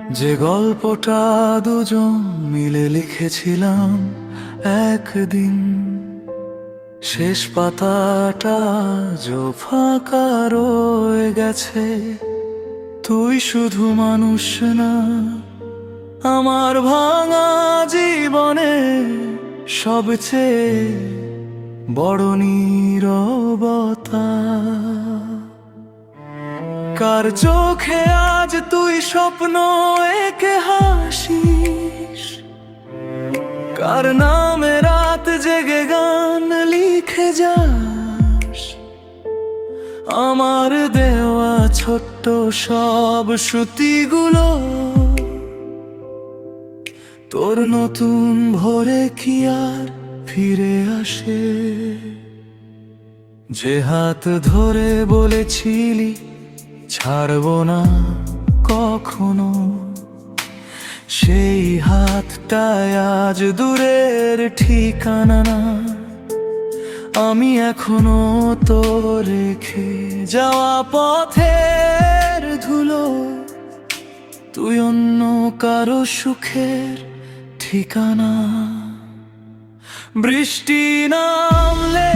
যে গল্পটা দুজন মিলে লিখেছিলাম একদিন, শেষ পাতাটা আজও ফাঁকা রয়ে গেছে। তুই শুধু মানুষ না, আমার ভাঙা জীবনে সবচেয়ে বড় নীরবতা। কার চোখে আজ তুই স্বপ্ন এঁকে হাসিস, কার নামে রাত জেগে গান লিখে যাস। আমার দেওয়া ছোট্ট সব স্মৃতিগুলো তোর নতুন ভোরে কি আর ফিরে আসে? যে হাত ধরে বলেছিলি ছাড়বো না কখনো, সেই হাতটায় আজ দূরের ঠিকানা না। আমি এখনো তো রেখে যাওয়া পথের ধুলো, তুই অন্য কারো সুখের ঠিকানা। বৃষ্টি নামলে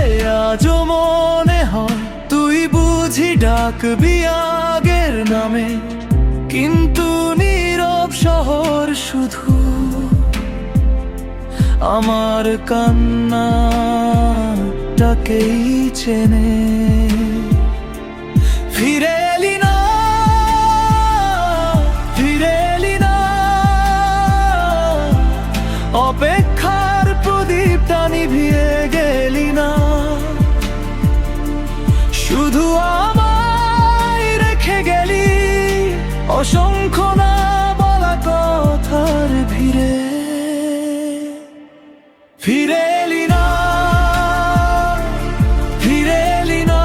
আজও মনে হয় তুই বুঝি ডাকবি আগের নামে, কিন্তু নীরব শহর শুধু আমার কান্নাটাকেই চেনে। ফিরে এলি না, ফিরে এলি না, অপেক্ষার প্রদীপটা নিভিয়ে গেলি না। শুধু আমায় রেখে গেলি অসংখ্য না বলা কথার ভিড়ে। ফিরে এলি না, ফিরে এলি না,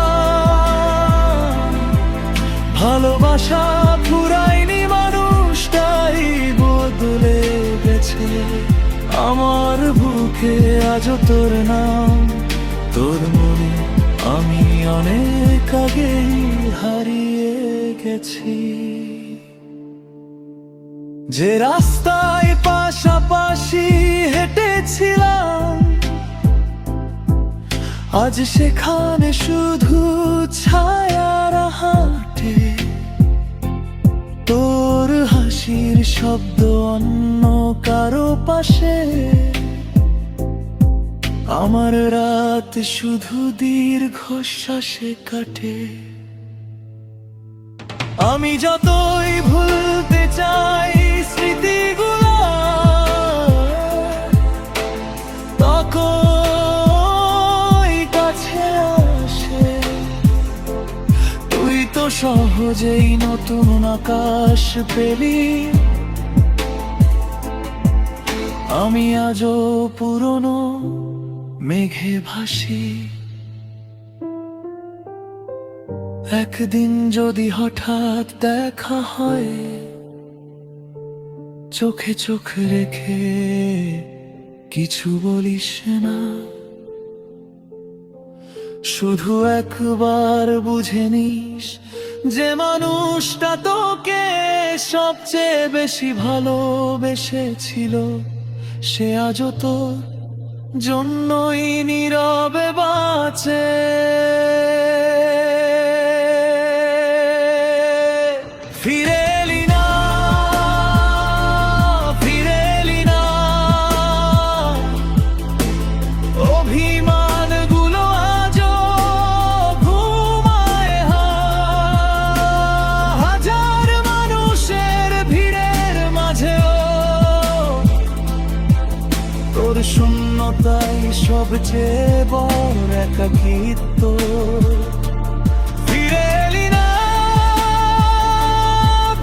ভালোবাসা ফুরায়নি, মানুষটাই বদলে গেছে। আমার বুকে আজও তোর নাম, তোর মনে আমি অনেক আগেই হারিয়ে গেছি। যে রাস্তায় পাশাপাশি হেঁটেছিলাম, আজ সেখানে শুধু ছায়ার হাঁটে। তোর হাসির শব্দ অন্য কারো পাশে, আমার রাত শুধু দীর্ঘশ্বাসে কাটে। আমি যতই ভুলতে চাই স্মৃতিগুলো, ততই কাছে আসে। তুই তো সহজেই নতুন আকাশ পেলি, আমি আজও পুরনো মেঘে ভাসি। একদিন যদি হঠাৎ দেখা হয়, চোখে চোখ রেখে কিছু বলিস না। শুধু একবার বুঝে নিস যে মানুষটা তোকে সবচেয়ে বেশি ভালোবেসেছিল, সে আজও তোর জন্যই নীরবে বাঁচে। ফিরে এলি না, ফিরে এলি না, অভিমানগুলো আজও ঘুমায়। হাজার মানুষের ভিড়ের মাঝেও তোর শূন্যতাই সবচেয়ে বড় একাকিত্ব। ফিরে এলি না,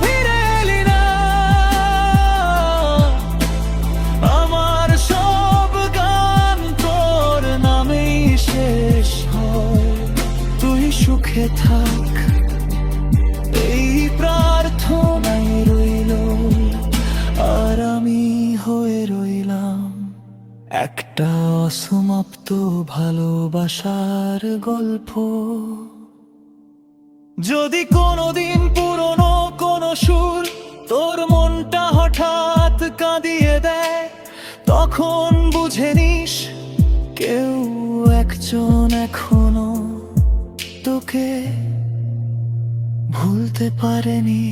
ফিরে এলি না, আমার সব গান তোর নামেই শেষ হয়। তুই সুখে থাক, এই প্রার্থনাই রইল, আর আমি হয়ে রইলাম একটা অসমাপ্ত ভালোবাসার গল্প। যদি কোনোদিন পুরনো কোনো সুর তোর মনটা তখন বুঝে নিস কেউ একজন এখনো তোকে ভুলতে পারেনি।